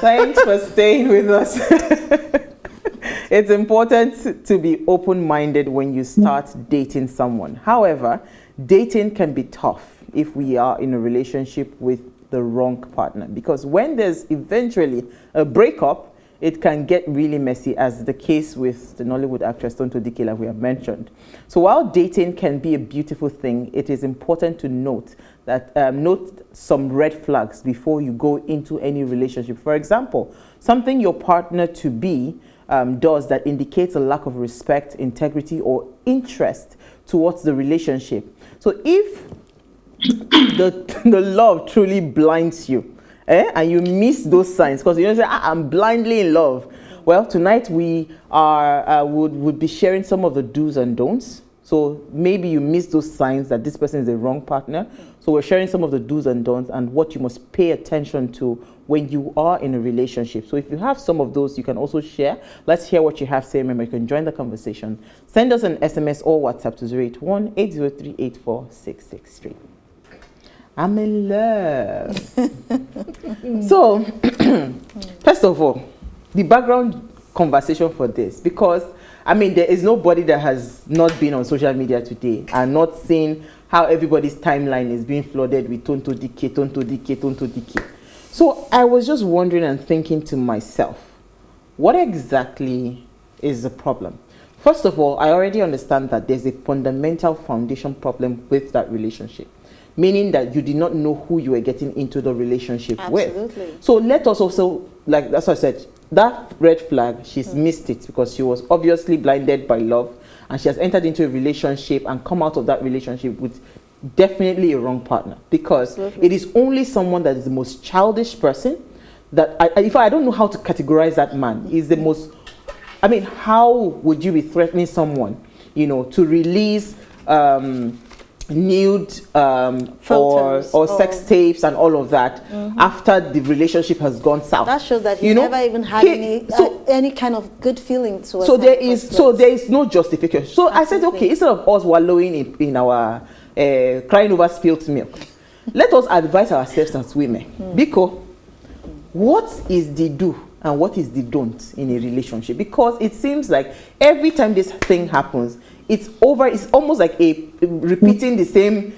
Thanks for staying with us. It's important to be open-minded when you start dating someone. However, dating can be tough if we are in a relationship with the wrong partner, because when there's eventually a breakup, it can get really messy, as the case with the Nollywood actress Tonto Dikeh, like we have mentioned. So while dating can be a beautiful thing, it is important to note that note some red flags before you go into any relationship. For example, something your partner to be does that indicates a lack of respect, integrity, or interest towards the relationship. So if the love truly blinds you, and you miss those signs, because you don't say, I'm blindly in love. Well, tonight we are would be sharing some of the do's and don'ts. So maybe you miss those signs that this person is the wrong partner. So we're sharing some of the do's and don'ts and what you must pay attention to when you are in a relationship. So if you have some of those, you can also share. Let's hear what you have to say. Remember, you can join the conversation. Send us an SMS or WhatsApp to 081-803-84663. I'm in love. So, first of all, the background conversation for this, because I mean, there is nobody that has not been on social media today and not seen how everybody's timeline is being flooded with Tonto Dikeh, Tonto Dikeh, Tonto Dikeh. So I was just wondering and thinking to myself, what exactly is the problem? First of all, I already understand that there's a fundamental foundation problem with that relationship, meaning that you did not know who you were getting into the relationship with. So let us also, like that's what I said, that red flag, she's missed it because she was obviously blinded by love, and she has entered into a relationship and come out of that relationship with definitely a wrong partner, because it is only someone that is the most childish person that I don't know how to categorize that man. Is the most, I mean, how would you be threatening someone, you know, to release nude or sex tapes and all of that after the relationship has gone south? That shows that he never even had any kind of good feeling towards so there is no justification. So absolutely. I said, okay, instead of us wallowing in our crying over spilt milk, let us advise ourselves as women, because what is the do and what is the don't in a relationship? Because it seems like every time this thing happens, it's almost like repeating the same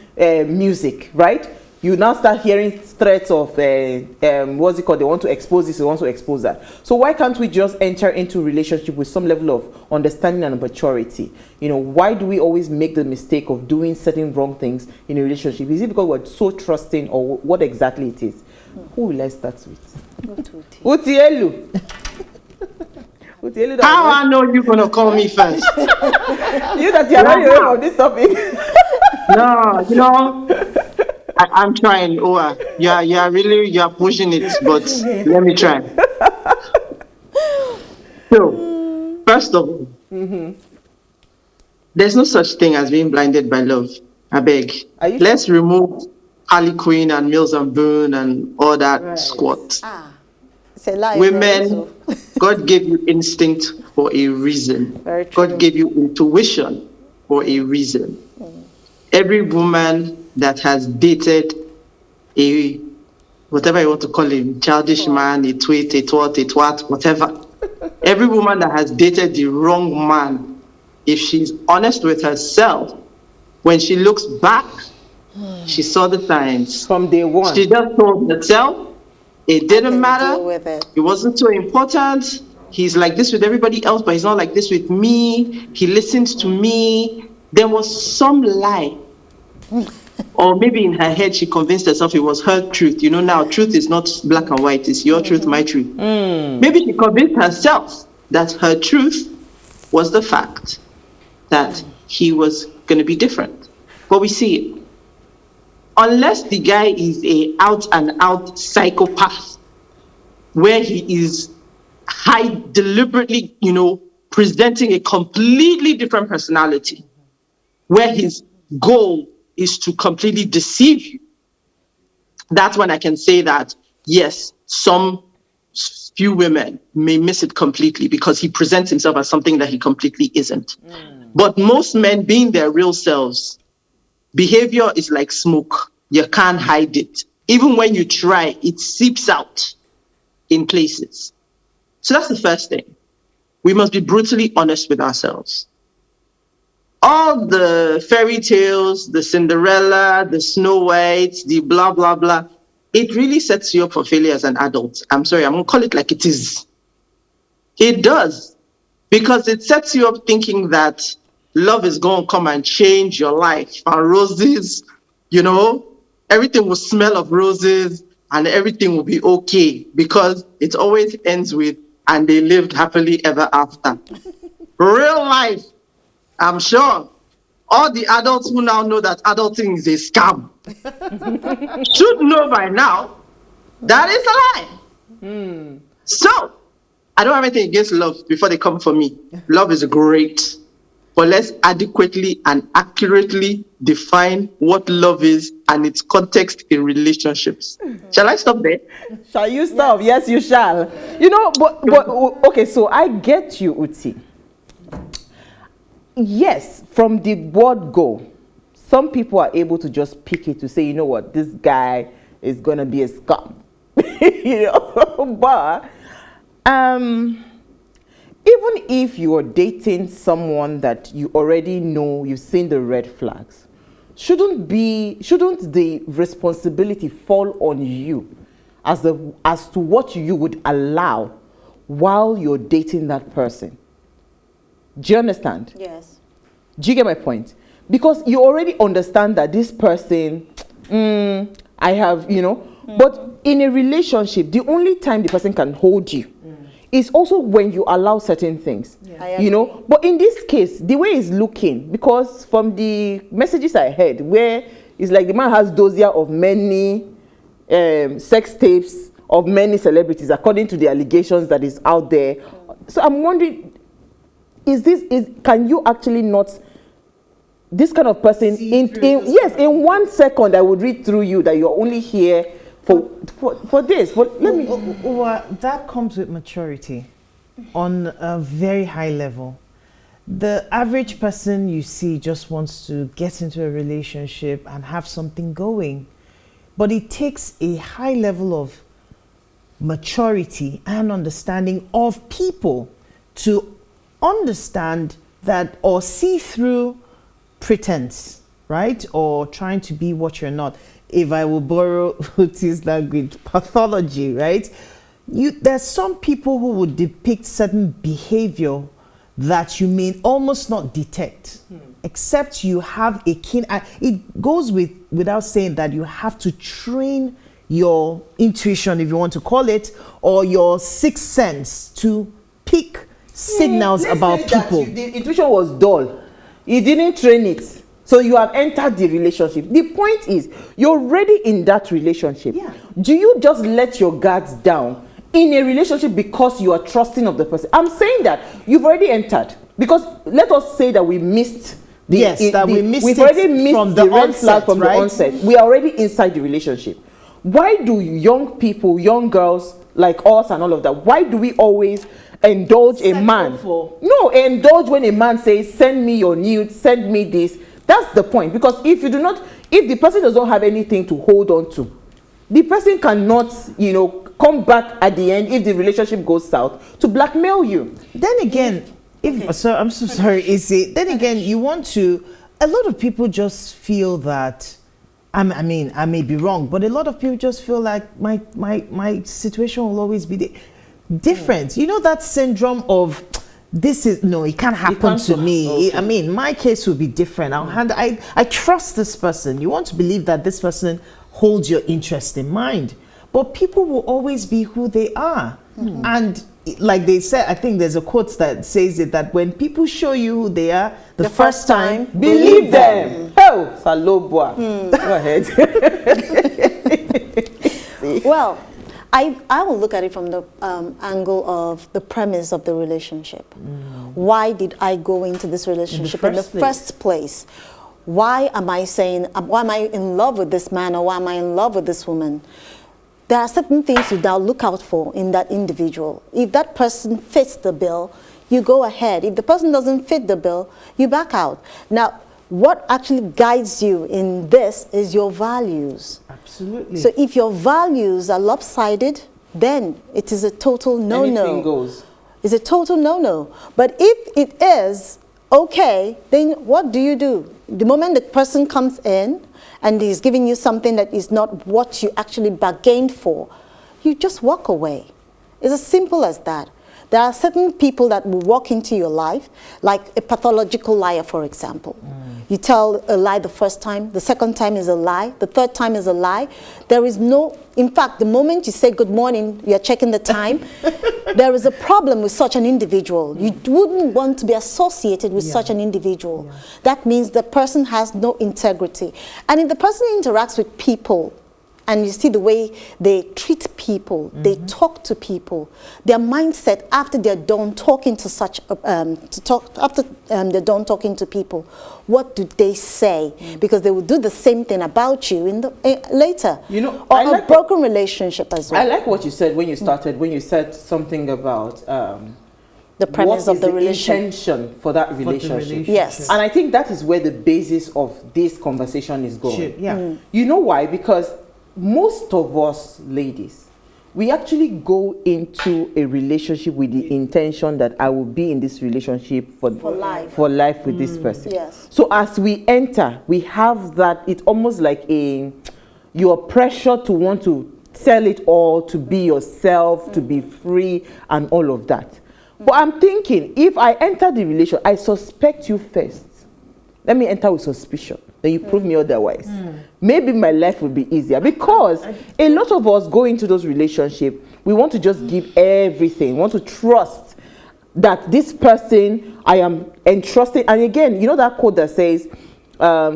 music, right? You now start hearing threats of what's it called? They want to expose this, they want to expose that. So why can't we just enter into a relationship with some level of understanding and maturity? You know, why do we always make the mistake of doing certain wrong things in a relationship? Is it because we're so trusting, or what exactly it is? Who will I start with? Utielu. How I know you're gonna call me first? You that you're not aware of this topic. No, you know, I'm trying. You're pushing it, but let me try. So, first of all, there's no such thing as being blinded by love. I beg. Let's remove Harley Quinn and Mills and Boone and all that squat. Women, God gave you instinct for a reason. God gave you intuition for a reason. Every woman that has dated a, whatever you want to call him, childish man, a tweet, a twat, whatever. Every woman that has dated the wrong man, if she's honest with herself, when she looks back, she saw the signs. From day one. She just told herself, it didn't matter. It wasn't so important. He's like this with everybody else, but he's not like this with me. He listens to me. There was some lie. Or maybe in her head, she convinced herself it was her truth. You know, now truth is not black and white. It's your truth, my truth. Maybe she convinced herself that her truth was the fact that he was going to be different. But we see it. Unless the guy is a out and out psychopath, where he is deliberately, you know, presenting a completely different personality, where his goal is to completely deceive you, that's when I can say that, yes, some few women may miss it completely because he presents himself as something that he completely isn't. But most men, being their real selves, behavior is like smoke. You can't hide it. Even when you try, it seeps out. in places. So that's the first thing. We must be brutally honest with ourselves. All the fairy tales, the Cinderella, the Snow White, the blah, blah, blah, it really sets you up for failure as an adult. I'm sorry, I'm going to call it like it is. It does. Because it sets you up thinking that love is going to come and change your life. And roses, you know, everything will smell of roses and everything will be okay. Because it always ends with, and they lived happily ever after. Real life, I'm sure all the adults who now know that adulting is a scam should know by now that is a lie. So, I don't have anything against love before they come for me. Love is great. But let's adequately and accurately define what love is and its context in relationships. Shall I stop there? Shall you stop? Yes, you shall. You know, but okay, so I get you, Uti. Yes, from the word go, some people are able to just pick it to say, you know what, this guy is going to be a scum. You know, but even if you are dating someone that you already know, you've seen the red flags, shouldn't the responsibility fall on you as to what you would allow while you're dating that person? Do you understand? Yes. Do you get my point? Because you already understand that this person, I have, you know, but in a relationship, the only time the person can hold you is also when you allow certain things, you know. But in this case, the way it's looking, because from the messages I heard, where it's like the man has dossier of many sex tapes of many celebrities, according to the allegations that is out there. So I'm wondering, can you actually not, this kind of person, in 1 second I would read through you that you're only here for this. But let me... that comes with maturity on a very high level. The average person you see just wants to get into a relationship and have something going. But it takes a high level of maturity and understanding of people to understand that, or see through pretense, right? Or trying to be what you're not. If I will borrow Uti's language, pathology, right? There's some people who would depict certain behavior that you may almost not detect, except you have a keen eye. It goes without saying that you have to train your intuition, if you want to call it, or your sixth sense to pick signals about people. The intuition was dull. You didn't train it. So you have entered the relationship. The point is, you're already in that relationship. Yeah. Do you just let your guards down in a relationship because you are trusting of the person? I'm saying that you've already entered. Because let us say that we missed the... Yes, we've already missed from the red onset, flag from right? the onset. We are already inside the relationship. Why do young people, young girls like us and all of that, why do we always indulge a man? No, indulge when a man says, send me your nudes, send me this. That's the point. Because if the person does not have anything to hold on to, the person cannot, you know, come back at the end if the relationship goes south to blackmail you. Then again, so I'm so sorry, Izzy. Then again, you want to, a lot of people just feel that, I mean, I may be wrong, but a lot of people just feel like my situation will always be different. You know, that syndrome of, it can't happen to me. Okay. I mean, my case will be different. I trust this person. You want to believe that this person holds your interest in mind. But people will always be who they are. And like they said, I think there's a quote that says it, that when people show you who they are the first time, believe them. Oh, Salobwa. Go ahead. Well, I will look at it from the angle of the premise of the relationship. Why did I go into this relationship in the first place? Why am I in love with this man, or why am I in love with this woman? There are certain things you now look out for in that individual. If that person fits the bill, you go ahead. If the person doesn't fit the bill, you back out. Now, what actually guides you in this is your values. Absolutely. So if your values are lopsided, then it is a total no-no. Anything goes. It's a total no-no. But if it is okay, then what do? The moment the person comes in and is giving you something that is not what you actually bargained for, you just walk away. It's as simple as that. There are certain people that will walk into your life, like a pathological liar, for example. You tell a lie the first time, the second time is a lie, the third time is a lie. There is no, in fact, the moment you say good morning, you're checking the time, there is a problem with such an individual. You wouldn't want to be associated with such an individual. That means the person has no integrity. And if the person interacts with people, and you see the way they treat people, they talk to people, their mindset after they're done talking to such, they're done talking to people, what do they say? Because they will do the same thing about you in the later. You know, or like a broken relationship as well. I like what you said when you started, when you said something about the premise of the intention for that relationship. Yes. And I think that is where the basis of this conversation is going. You know why? Because most of us ladies, we actually go into a relationship with the intention that I will be in this relationship for life with this person. Yes. So as we enter, we have that, it's almost like your pressure to want to sell it all, to be yourself, to be free and all of that. But I'm thinking, if I enter the relationship, I suspect you first. Let me enter with suspicion. Then you prove me otherwise. Maybe my life will be easier, because a lot of us go into those relationships, we want to just give everything, we want to trust that this person I am entrusting. And again, you know that quote that says,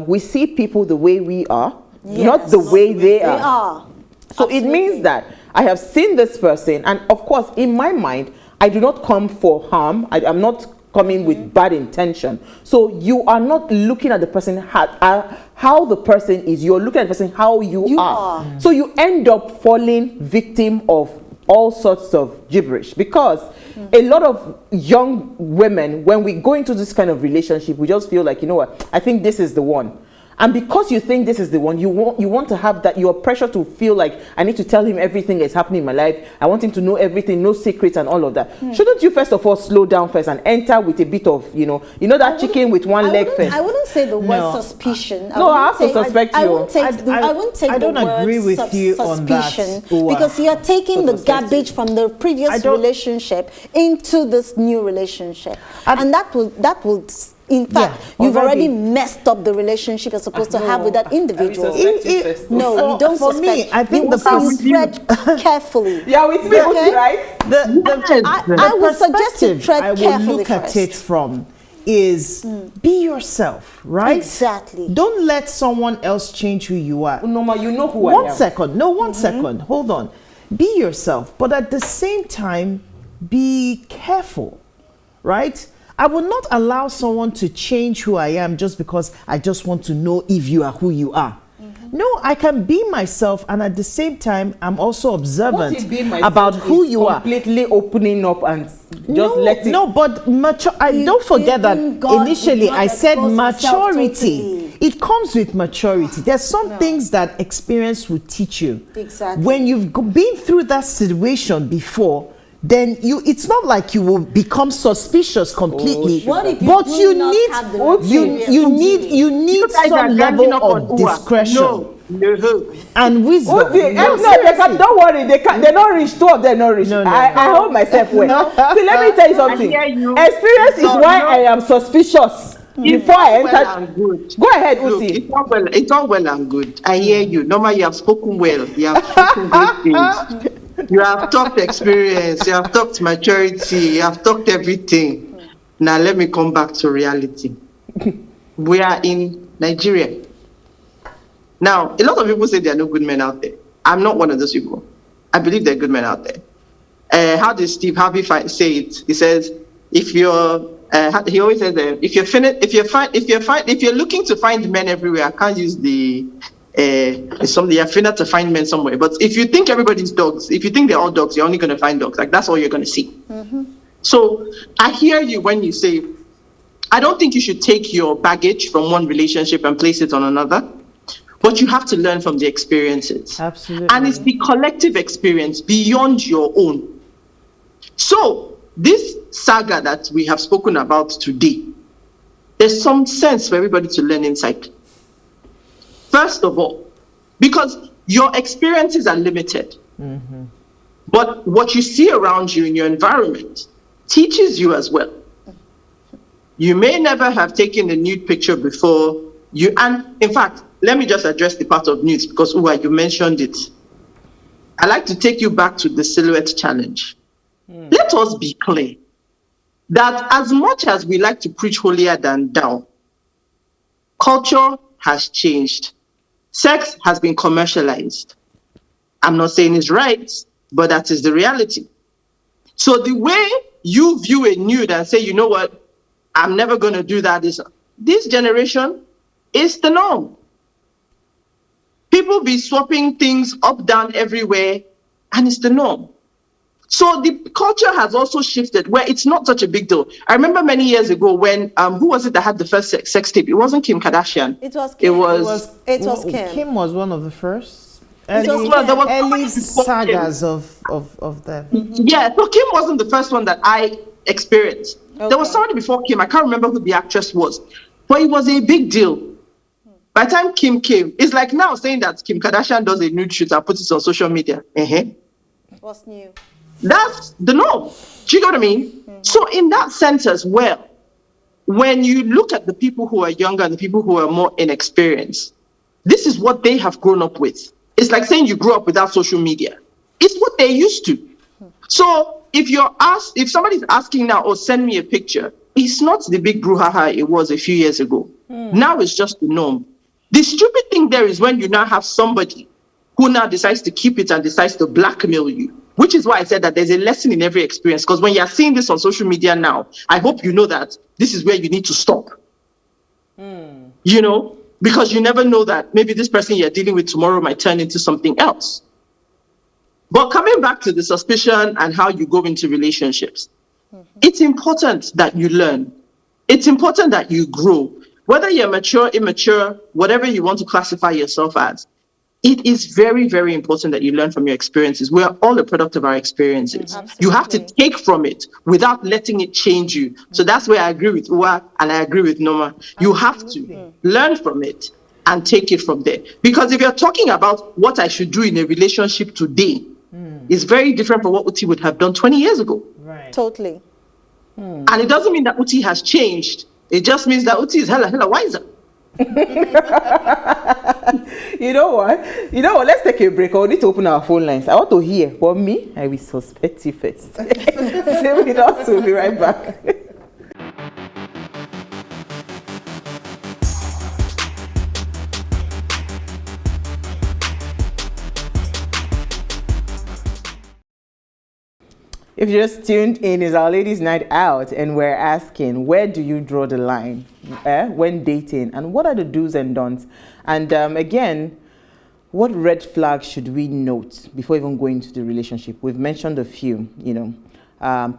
we see people the way we are, not the way they are. So it means that I have seen this person, and of course, in my mind, I do not come for harm. I'm not coming with bad intention. So you are not looking at the person how the person is. You're looking at the person how you are. So you end up falling victim of all sorts of gibberish, because a lot of young women, when we go into this kind of relationship, we just feel like, you know what, I think this is the one. And because you think this is the one, you want to have that, your pressure to feel like, I need to tell him everything that's happening in my life. I want him to know everything, no secrets and all of that. Shouldn't you first of all slow down first and enter with a bit of, you know that chicken with one leg first? I wouldn't say the word suspicion. I have to suspect you. I wouldn't take I don't the word agree with you on that, because you're taking the garbage from the previous relationship into this new relationship. And that will in fact, you've already messed up the relationship you're supposed to have with that individual. No, you don't suspect. For me, I think you tread carefully. Yeah, with me, right? I would suggest you tread carefully. I will look at it from is be yourself, right? Exactly. Don't let someone else change who you are. Nneoma, you know who I am. One second. Hold on. Be yourself, but at the same time, be careful, right? I will not allow someone to change who I am just because I just want to know if you are who you are. No, I can be myself, and at the same time, I'm also observant about who you are. Completely opening up and just letting. No, but don't forget that initially I said maturity. It comes with maturity. There's some things that experience will teach you. Exactly. When you've been through that situation before, then it's not like you will become suspicious completely. But you need some level of discretion and wisdom. Don't worry, they're not rich. Two of them not rich. I hold myself well. See, let me tell you something. Experience is why I am suspicious. Before I enter, go ahead, Uti. It's all well and good. I hear you. Nneoma, you have spoken well. You have spoken great things. You have talked experience. You have talked maturity. You have talked everything. Now let me come back to reality. We are in Nigeria. Now, a lot of people say there are no good men out there. I'm not one of those people. I believe there are good men out there. How does Steve Harvey say it? He says, if you're he always says that if you're looking to find men everywhere, I can't use you're finna to find men somewhere. But if you think everybody's dogs, if you think they're all dogs, you're only gonna find dogs. Like that's all you're gonna see. So I hear you when you say, I don't think you should take your baggage from one relationship and place it on another. But you have to learn from the experiences. Absolutely. And it's the collective experience beyond your own. So this saga that we have spoken about today, there's some sense for everybody to learn insight. First of all, because your experiences are limited. Mm-hmm. But what you see around you in your environment teaches you as well. You may never have taken a nude picture before you, and in fact, let me just address the part of nudes because you mentioned it. I like to take you back to the silhouette challenge. Let us be clear that as much as we like to preach holier than thou, culture has changed. Sex has been commercialized. I'm not saying it's right, but that is the reality. So the way you view a nude and say, you know what, I'm never going to do that, this generation is the norm. People be swapping things up, down, everywhere, and it's the norm. So the culture has also shifted where it's not such a big deal. I remember many years ago when, who was it that had the first sex tape? It wasn't Kim Kardashian. It was Kim. It was Kim. Kim was one of the first. Early sagas of them. Yeah, so Kim wasn't the first one that I experienced. Okay. There was somebody before Kim. I can't remember who the actress was, but it was a big deal. By the time Kim came, it's like now saying that Kim Kardashian does a nude shoot and puts it on social media. What's new? That's the norm. Do you know what I mean? Mm-hmm. So in that sense as well, when you look at the people who are younger and the people who are more inexperienced, this is what they have grown up with. It's like saying you grew up without social media. It's what they're used to. So if somebody's asking now, send me a picture, it's not the big brouhaha it was a few years ago. Now it's just the norm. The stupid thing there is when you now have somebody who now decides to keep it and decides to blackmail you, which is why I said that there's a lesson in every experience. Because when you're seeing this on social media now, I hope you know that this is where you need to stop. You know, because you never know that maybe this person you're dealing with tomorrow might turn into something else. But coming back to the suspicion and how you go into relationships, it's important that you learn. It's important that you grow. Whether you're mature, immature, whatever you want to classify yourself as, it is very, very important that you learn from your experiences. We are all a product of our experiences. You have to take from it without letting it change you. So that's where I agree with Uwa and I agree with Nneoma. You have to learn from it and take it from there. Because if you're talking about what I should do in a relationship today, it's very different from what Uti would have done 20 years ago. Right. Totally. And it doesn't mean that Uti has changed. It just means that Uti is hella wiser. You know what? Let's take a break. I need to open our phone lines. I want to hear. But me, I will suspect you first. Stay with us. We'll be right back. If you just tuned in, it's our ladies' night out, and we're asking, where do you draw the line when dating, and what are the do's and don'ts? And again, what red flags should we note before even going into the relationship? We've mentioned a few,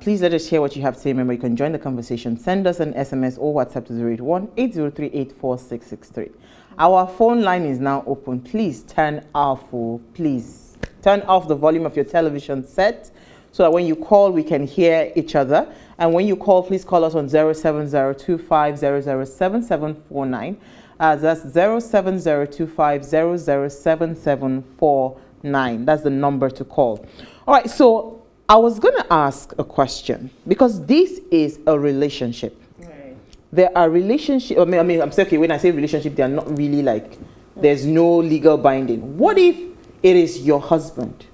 Please let us hear what you have to say. Remember, you can join the conversation. Send us an SMS or WhatsApp to 081-803-84663. Our phone line is now open. Please turn off the volume of your television set, so that when you call, we can hear each other. And when you call, please call us on 07025007749. That's 07025007749. That's the number to call. All right, so I was going to ask a question, because this is a relationship. Right. There are relationships, I'm saying, okay, when I say relationship, they are not really like, there's no legal binding. What if it is your husband,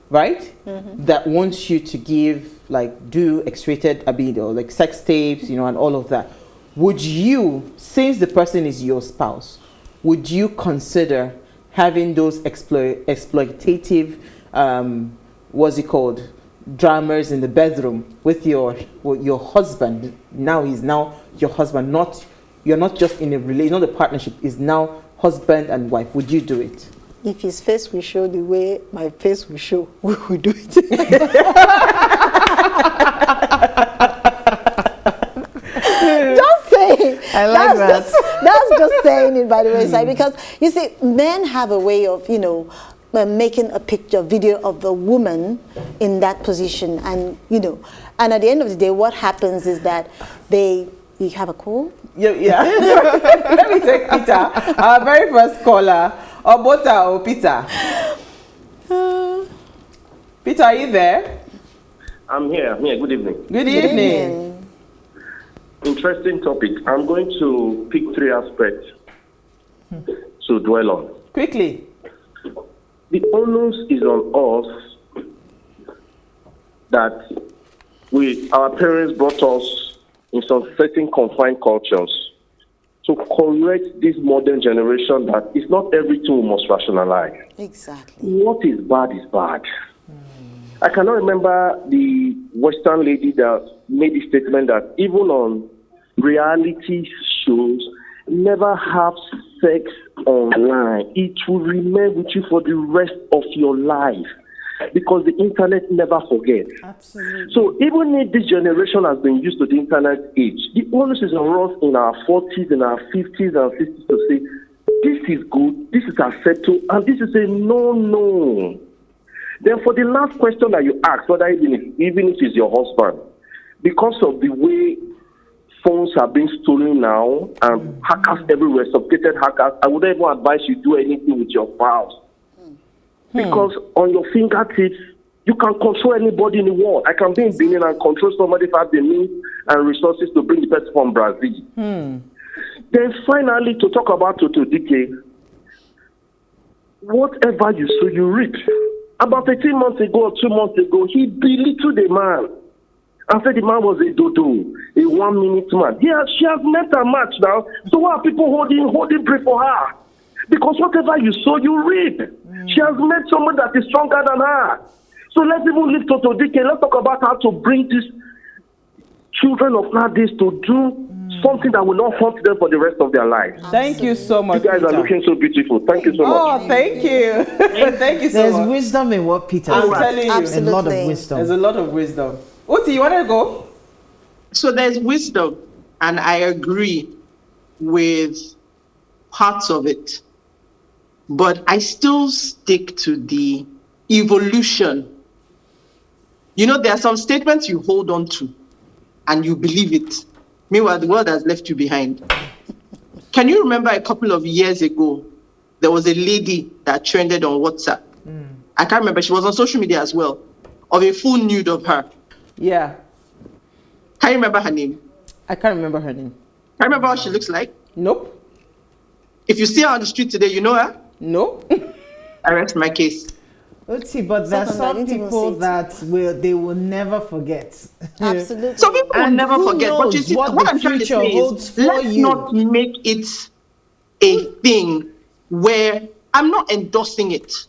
right? Mm-hmm. That wants you to do X-rated, or like sex tapes, and all of that. Would you, since the person is your spouse, would you consider having those exploitative, dramas in the bedroom with your husband? Now he's your husband, you're not just in a relationship, not a partnership, is now husband and wife. Would you do it? If his face will show the way my face will show, we will do it. Don't say. I like that. That's just saying it by the wayside, because you see, men have a way of, making a picture, video of a woman in that position, and and at the end of the day, what happens is that you have a call? Yeah. Let me take Peter, our very first caller. Or Bota or Peter? Peter, are you there? I'm here. Good evening. Good evening. Interesting topic. I'm going to pick 3 aspects to dwell on. Quickly. The onus is on us that our parents brought us in some certain confined cultures to correct this modern generation that it's not everything we must rationalize. Exactly. What is bad is bad. I cannot remember the Western lady that made the statement that even on reality shows, never have sex online. It will remain with you for the rest of your life, because the internet never forgets. Absolutely. So even if this generation has been used to the internet age, the onus is on us in our 40s, in our 50s and 60s to say, this is good, this is acceptable, and this is a no. Then for the last question that you asked, whether even if it's your husband, because of the way phones are being stolen now and hackers everywhere, sophisticated hackers, I wouldn't even advise you do anything with your files. Because on your fingertips, you can control anybody in the world. I can be in Benin and control somebody if I have the means and resources to bring the person from Brazil. Then finally, to talk about Tonto Dikeh, whatever you sow, you reap. About 18 months ago or 2 months ago, he belittled the man and said the man was a dodo, a 1-minute man. She has met her match now. So why are people holding breath for her? Because whatever you sow, you reap. She has met someone that is stronger than her. So let's even leave Tonto Dikeh. Let's talk about how to bring these children of nowadays to do something that will not haunt them for the rest of their lives. Thank you so much, You guys Peter. are looking so beautiful. Thank you so much. Oh, thank you. Thank you so There's much. wisdom in what Peter I'm said. telling you. Absolutely. A lot of wisdom. There's a lot of wisdom. Uti, you want to go? So there's wisdom, and I agree with parts of it. But I still stick to the evolution. There are some statements you hold on to and you believe it. Meanwhile, the world has left you behind. Can you remember a couple of years ago, there was a lady that trended on WhatsApp. I can't remember. She was on social media as well, of a full nude of her. Yeah. Can you remember her name? I can't remember her name. Can you remember what she looks like? Nope. If you see her on the street today, you know her? No. I rest my case. Let's see, but there are some people that they will never forget. Absolutely. Some people will never forget. But you see, what I'm trying to say is, let's not make it a thing where I'm not endorsing it.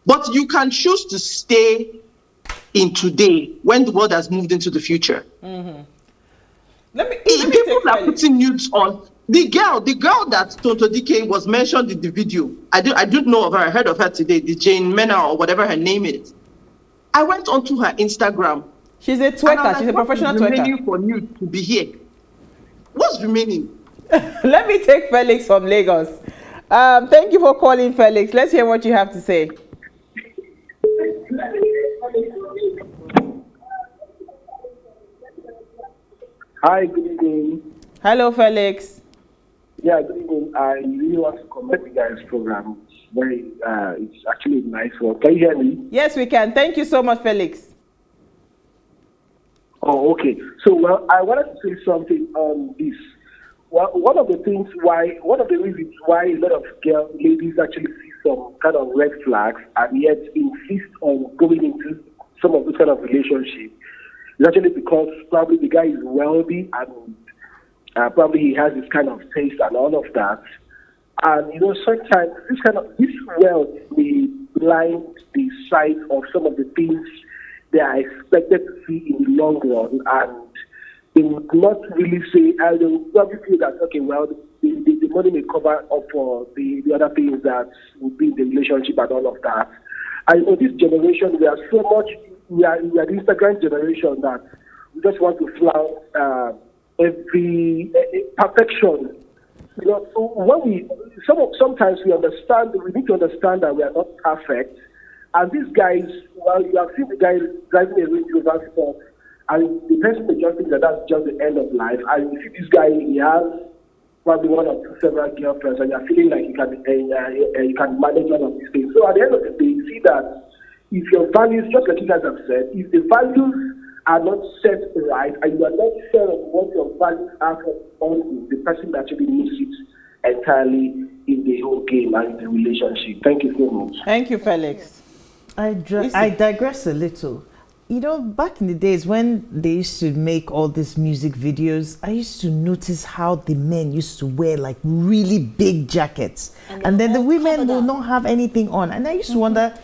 But you can choose to stay in today when the world has moved into the future. People are putting nudes on. The girl that Tonto Dikeh was mentioned in the video, I don't know of her. I heard of her today, the Jane Mena or whatever her name is. I went onto her Instagram. She's a twerker. She's a professional twerker. Remaining for you to be here. What's remaining? Let me take Felix from Lagos. Thank you for calling, Felix. Let's hear what you have to say. Hi, good evening. Hello, Felix. Yeah, good evening. I really want to comment you guys' program. It's actually nice work. Can you hear me? Yes, we can. Thank you so much, Felix. Oh, okay. So, I wanted to say something on this. Well, one of the reasons why a lot of ladies actually see some kind of red flags and yet insist on going into some of this kind of relationship is actually because probably the guy is wealthy and probably he has this kind of taste and all of that. And sometimes this wealth may blind the sight of some of the things they are expected to see in the long run, and they would not really say, and they would probably feel that, okay, well, the money may cover up for the other things that would be in the relationship and all of that. And this generation, we are the Instagram generation that we just want to flout every perfection. You know, when sometimes we need to understand that we are not perfect. And these guys, well, you have seen the guy driving a Range Rover Sport, and the person may just think that that's just the end of life. And you see this guy, he has probably one or two several girlfriends, and you're feeling like you can manage all of these things. So at the end of the day, you see that if your values, just like you guys have said, if the values are not set right, and you are not sure of what your values are for the person actually needs it entirely in the whole game and the relationship. Thank you so much. Thank you, Felix. I digress a little. You know, back in the days when they used to make all these music videos, I used to notice how the men used to wear like really big jackets, and then the women will not have anything on. And I used to wonder,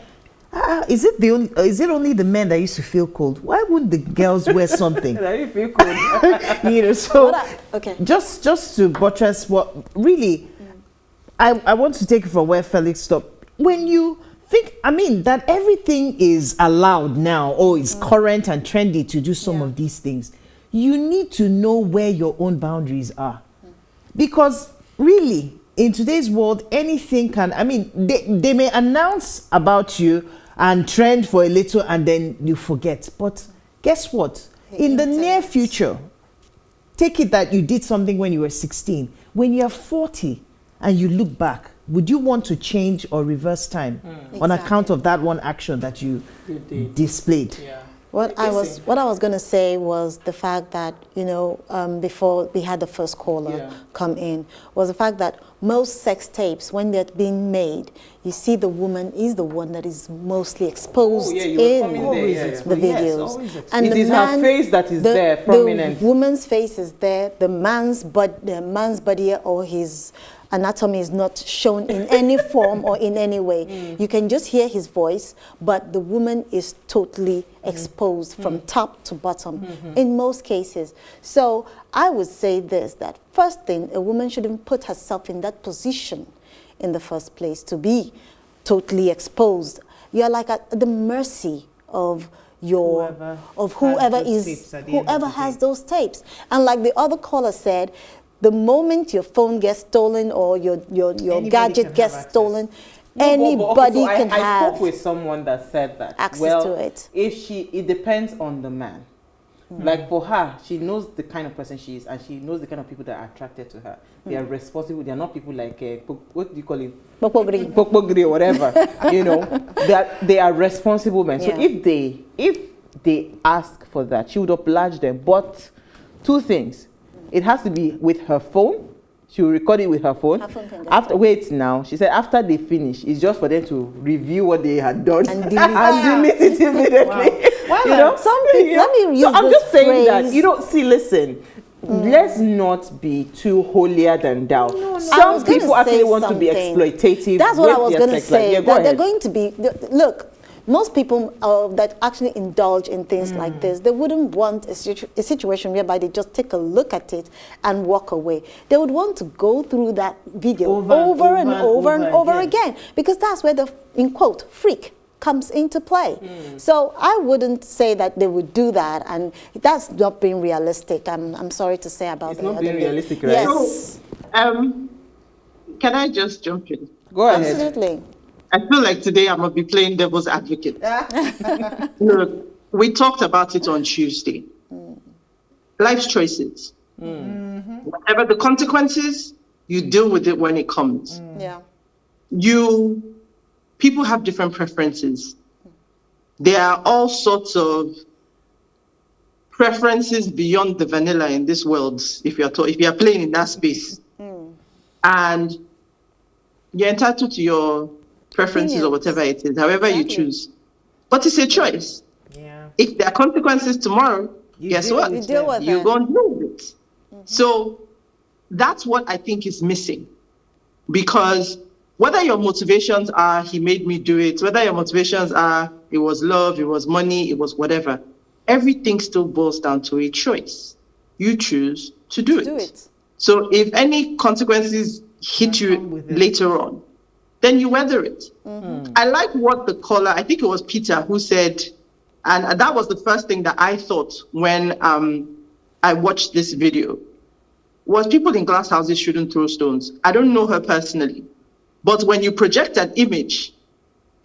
is it only the men that used to feel cold? Why wouldn't the girls wear something? That you feel cold. You know, so okay. Just to buttress what really, I want to take it from where Felix stopped. When you think, I mean, that everything is allowed now, or is current and trendy to do some of these things, you need to know where your own boundaries are. Because really, in today's world, anything can, I mean, they may announce about you and trend for a little and then you forget. But guess what? In the near future, take it that you did something when you were 16. When you're 40 and you look back, would you want to change or reverse time on account of that one action that you displayed? Yeah. What I was going to say was the fact that, you know, before we had the first caller come in, was the fact that most sex tapes, when they're being made, you see the woman is the one that is mostly exposed in the videos. Yes, and it is her face that is there, prominent. The woman's face is there, the man's body or his anatomy is not shown in any form or in any way. You can just hear his voice, but the woman is totally exposed from top to bottom in most cases. So I would say this, that first thing, a woman shouldn't put herself in that position in the first place to be totally exposed. You're like at the mercy of whoever has those tapes. And like the other caller said, the moment your phone gets stolen or your gadget gets stolen, anybody can have. I spoke with someone that said that access to it. It depends on the man. Like for her, she knows the kind of person she is, and she knows the kind of people that are attracted to her. They are responsible. They are not people like what do you call it? Pokpogri or whatever. You know, they are responsible men. So if they ask for that, she would oblige them. But two things. It has to be with her phone. She will record it with her phone. She said after they finish, it's just for them to review what they had done and delete it immediately. Wow. You know, so I'm just saying that, you know, listen, let's not be too holier than thou. No. Some people actually want to be exploitative. That's what I was going to say. That they're going to be, look, most people that actually indulge in things like this, they wouldn't want a situation whereby they just take a look at it and walk away. They would want to go through that video over and over again, because that's where the, in quote, freak comes into play. So I wouldn't say that they would do that, and that's not being realistic. I'm sorry to say about that. It's not being realistic, right? Yes. So, can I just jump in? Go ahead. Absolutely. I feel like today I'm going to be playing devil's advocate. Look, we talked about it on Tuesday. Life's choices. Whatever the consequences, you deal with it when it comes. Yeah. People have different preferences. There are all sorts of preferences beyond the vanilla in this world, if you are playing in that space. And you're entitled to your preferences or whatever it is, however you choose. But it's a choice. Yeah. If there are consequences tomorrow, guess what? You're going to deal with it. So that's what I think is missing. Because whether your motivations are, he made me do it, whether your motivations are, it was love, it was money, it was whatever, everything still boils down to a choice. You choose to do it. So if any consequences hit you later on, then you weather it. I like what the caller, I think it was Peter, who said, and that was the first thing that I thought when I watched this video was people in glass houses shouldn't throw stones. I don't know her personally. But when you project an image,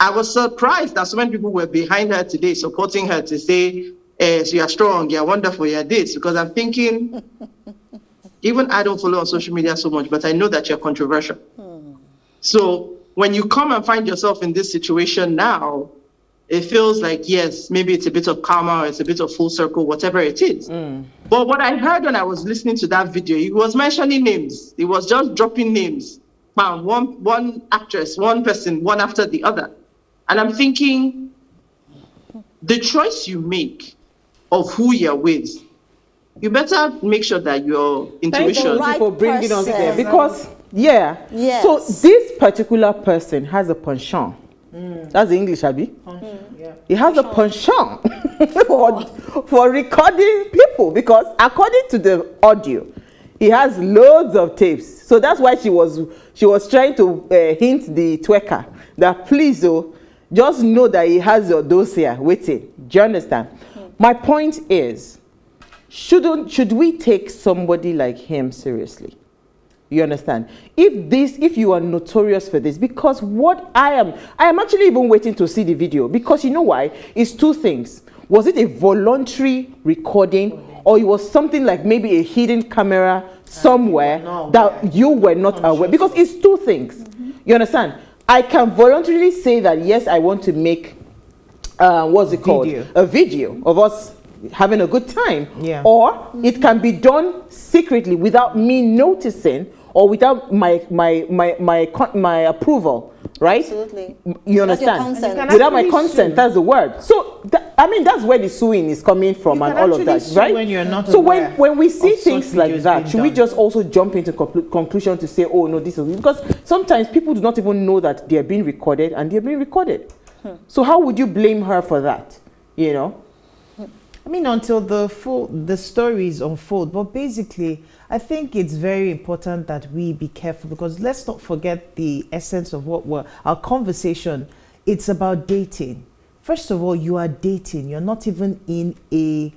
I was surprised that so many people were behind her today, supporting her to say, so you're strong, you're wonderful, you're this. Because I'm thinking, even I don't follow on social media so much, but I know that you're controversial. So when you come and find yourself in this situation now, it feels like, yes, maybe it's a bit of karma, or it's a bit of full circle, whatever it is. But what I heard when I was listening to that video, he was mentioning names. He was just dropping names. One actress, one person, one after the other. And I'm thinking, the choice you make of who you're with, you better make sure that your intuition... Thank you for bringing us there. Because, Yes. so this particular person has a penchant. That's the English, Abby. Yeah. He has a penchant for recording people, because according to the audio, he has loads of tapes. So that's why she was trying to hint the twerker that please, just know that he has your dossier waiting. Do you understand? My point is, should we take somebody like him seriously? You understand? If you are notorious for this, because what I am actually even waiting to see the video, because you know why? It's two things. Was it a voluntary recording, or it was something like maybe a hidden camera somewhere that you were not aware? Because it's two things. You understand? I can voluntarily say that yes, I want to make what's it called? A video of us having a good time. Yeah. Or it can be done secretly without me noticing, or without my approval, right? Absolutely. You understand? Without my consent, that's the word. So that's where the suing is coming from, and all of that, right? When you're not so when we see things like that, should we done? just also jump into conclusion to say, oh no, this is, because sometimes people do not even know that they're being recorded, and they're being recorded. So how would you blame her for that? You know? I mean, until the stories unfold. But basically, I think it's very important that we be careful, because let's not forget the essence of our conversation. It's about dating. First of all, you are dating. You're not even in a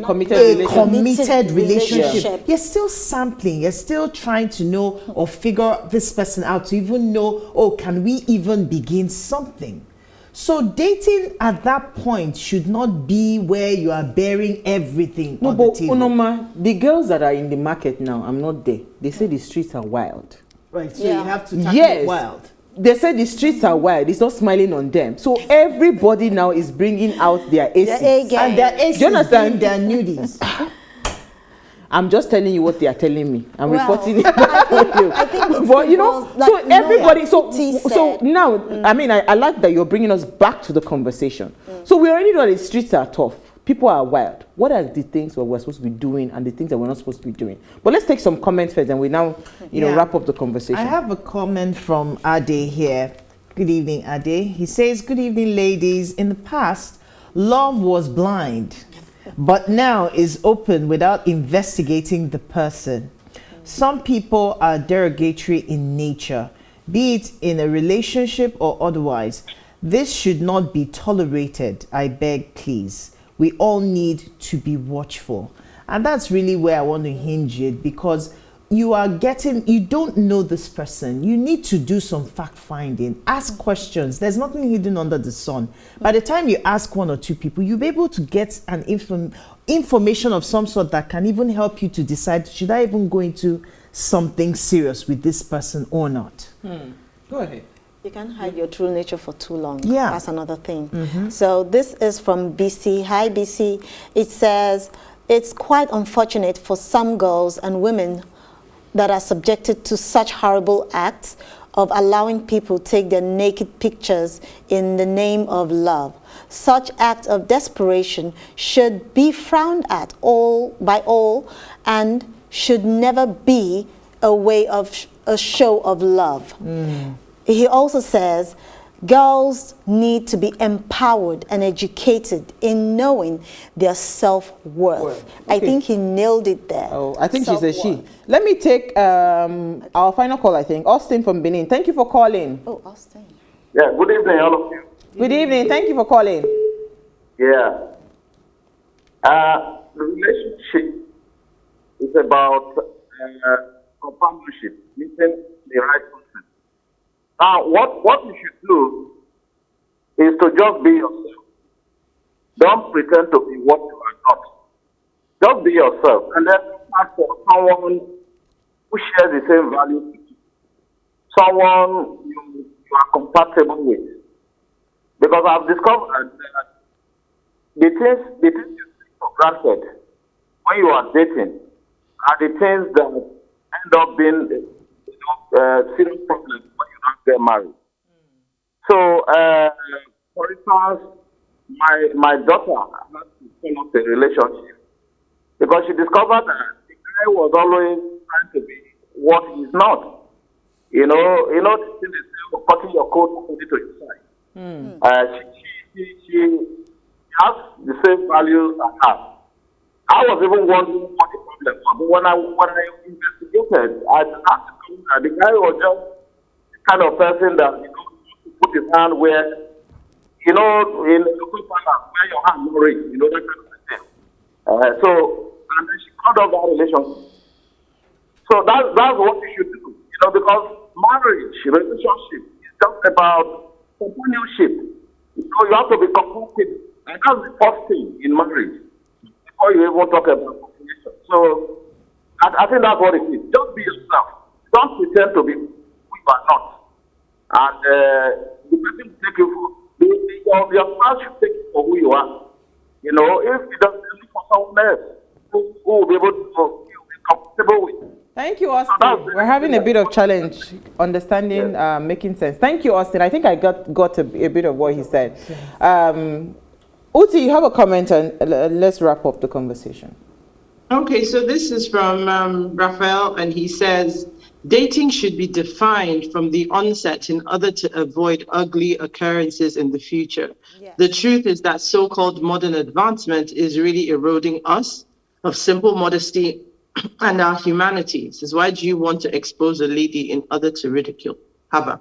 committed relationship. You're still sampling. You're still trying to know or figure this person out to even know, oh, can we even begin something? So dating at that point should not be where you are bearing everything on the table. Nneoma, the girls that are in the market now, I'm not there. They say the streets are wild. Right, so you have to tackle it wild. They say the streets are wild. It's not smiling on them. So everybody now is bringing out their aces. And their aces, do you understand? Their nudies. I'm just telling you what they are telling me. I'm reporting it. I think but you know, like, so everybody, so now, I mean, I like that you're bringing us back to the conversation. So we already know the streets are tough. People are wild. What are the things that we're supposed to be doing and the things that we're not supposed to be doing? But let's take some comments first, and we now, wrap up the conversation. I have a comment from Ade here. Good evening, Ade. He says, good evening, ladies. In the past, love was blind, but now is open without investigating the person. Some people are derogatory in nature, be it in a relationship or otherwise. This should not be tolerated, I beg, please. We all need to be watchful. And that's really where I want to hinge it, because you don't know this person. You need to do some fact finding, ask questions. There's nothing hidden under the sun. By the time you ask one or two people, you'll be able to get an information of some sort that can even help you to decide, should I even go into something serious with this person or not? Go ahead. You can't hide your true nature for too long. Yeah. That's another thing. So this is from BC. Hi, BC. It says, it's quite unfortunate for some girls and women that are subjected to such horrible acts of allowing people take their naked pictures in the name of love. Such acts of desperation should be frowned at by all and should never be a way of a show of love. He also says, girls need to be empowered and educated in knowing their self-worth. Okay. I think he nailed it there. Oh, I think she's a she. Let me take our final call, I think. Austin from Benin. Thank you for calling. Oh, Austin. Yeah, good evening, all of you. Good evening. Thank you for calling. Yeah. The relationship It's about companionship, meeting the right person. Now, what you should do is to just be yourself. Don't pretend to be what you are not. Just be yourself, and then ask for someone who shares the same values with you, someone you are compatible with. Because I've discovered that the things you take for granted when you are dating are the things that end up being serious problems when you don't get married. So, for instance, my daughter had to call up a relationship because she discovered that the guy was always trying to be what he's not. You know, the thing they say, cutting your coat according to your size. She has the same values I have. I was even wondering what the problem was, but when I investigated, I had to come that the guy was just the kind of person that put his hand where, in the local parlance, where your hand no ring, that kind of thing. And then she cut off that relationship. So that's what you should do, because marriage, relationship is just about companionship. You have to be compatible, and that's the first thing in marriage before you even talk about companionship. So I think that's what it is. Just be yourself. Don't pretend to be who you are not. And the person will take you for your spouse should take you for who you are. If you don't look for someone else who will be able to be comfortable with. Thank you, Austin. We're having a bit of challenge understanding, making sense. Thank you, Austin. I think I got a bit of what he said. Uti, you have a comment, and let's wrap up the conversation. Okay, so this is from Raphael, and he says, dating should be defined from the onset in order to avoid ugly occurrences in the future. Yes. The truth is that so-called modern advancement is really eroding us of simple modesty and our humanities. Is why do you want to expose a lady in order to ridicule? Haba.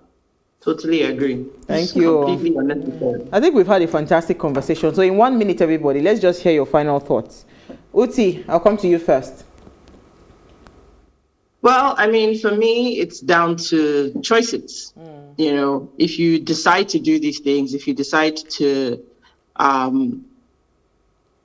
Totally agree. Thank you. Completely unnecessary. I think we've had a fantastic conversation. So in 1 minute, everybody, let's just hear your final thoughts. Uti, I'll come to you first. Well, for me, it's down to choices. If you decide to do these things, if you decide to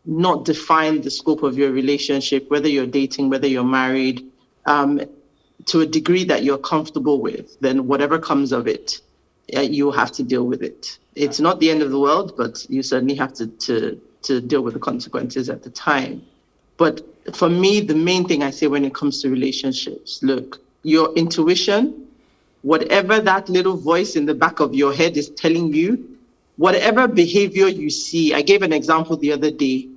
not define the scope of your relationship, whether you're dating, whether you're married, to a degree that you're comfortable with, then whatever comes of it, you have to deal with it. It's not the end of the world, but you certainly have to deal with the consequences at the time. But for me, the main thing I say when it comes to relationships, look, your intuition, whatever that little voice in the back of your head is telling you, whatever behavior you see, I gave an example the other day.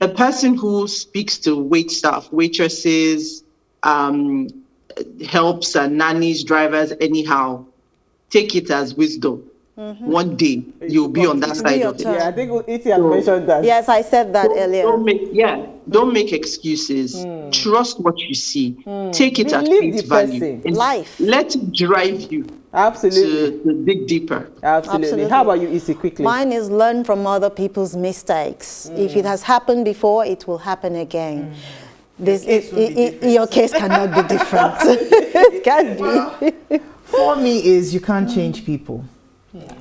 A person who speaks to wait staff, waitresses, helps and nannies, drivers, anyhow, take it as wisdom. One day you'll be on that side of it. Yeah, I think Iti had mentioned that. Yes, I said that earlier. Don't make excuses. Trust what you see. Take it at face value. Life. Let it drive you. Absolutely. To dig deeper. Absolutely. How about you, Isi, quickly? Mine is learn from other people's mistakes. If it has happened before, it will happen again. Your case cannot be different. It can't be. For me is you can't change people.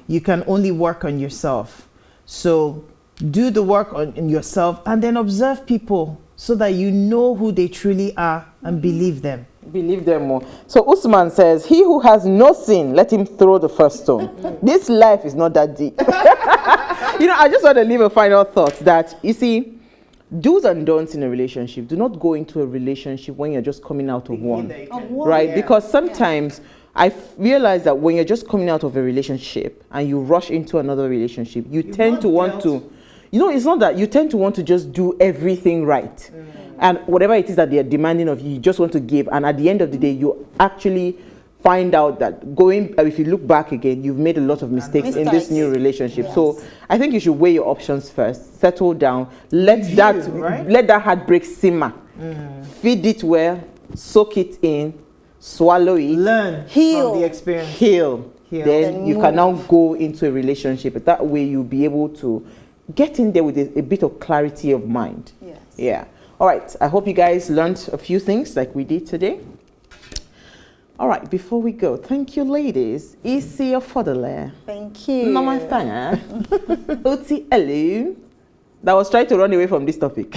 You can only work on yourself. So do the work on yourself and then observe people so that you know who they truly are and believe them. Believe them more. So Usman says, he who has no sin, let him throw the first stone. This life is not that deep. I just want to leave a final thought that, you see, do's and don'ts in a relationship. Do not go into a relationship when you're just coming out of one. Right? Yeah. Because sometimes I realize that when you're just coming out of a relationship and you rush into another relationship, you tend to want to, it's not that you tend to want to just do everything right. And whatever it is that they're demanding of you, you just want to give. And at the end of the day, you actually find out that if you look back again, you've made a lot of mistakes in this new relationship. Yes. So I think you should weigh your options first, settle down, let that heartbreak simmer, feed it well, soak it in, swallow it, learn, heal from the experience, heal. Then you can now go into a relationship. That way you'll be able to get in there with a bit of clarity of mind. Yes. Yeah. All right, I hope you guys learned a few things like we did today. All right, before we go, thank you, ladies. Isi Afodele. Thank you. Nneoma Effanga. Oti Elu. That was trying to run away from this topic.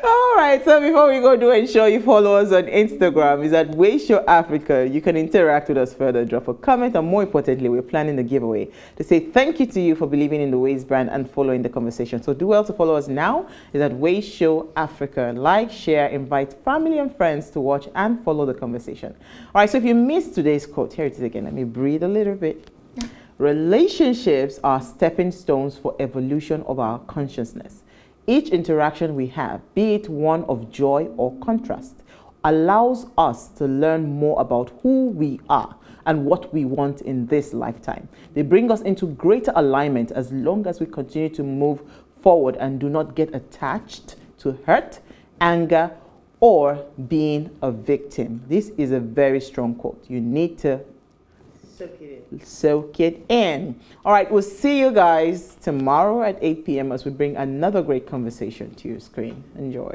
All right, so before we go, do ensure you follow us on Instagram. It's at PlusTvAfrica. You can interact with us further, drop a comment, and more importantly, we're planning the giveaway to say thank you to you for believing in the Ways brand and following the conversation. So do well to follow us now. It's at PlusTvAfrica. Like, share, invite family and friends to watch and follow the conversation. All right, so if you missed today's quote, here it is again. Let me breathe a little bit. Relationships are stepping stones for evolution of our consciousness. Each interaction we have, be it one of joy or contrast, allows us to learn more about who we are and what we want in this lifetime. They bring us into greater alignment as long as we continue to move forward and do not get attached to hurt, anger, or being a victim. This is a very strong quote. You need to soak it in. All right, we'll see you guys tomorrow at 8 p.m. as we bring another great conversation to your screen. Enjoy.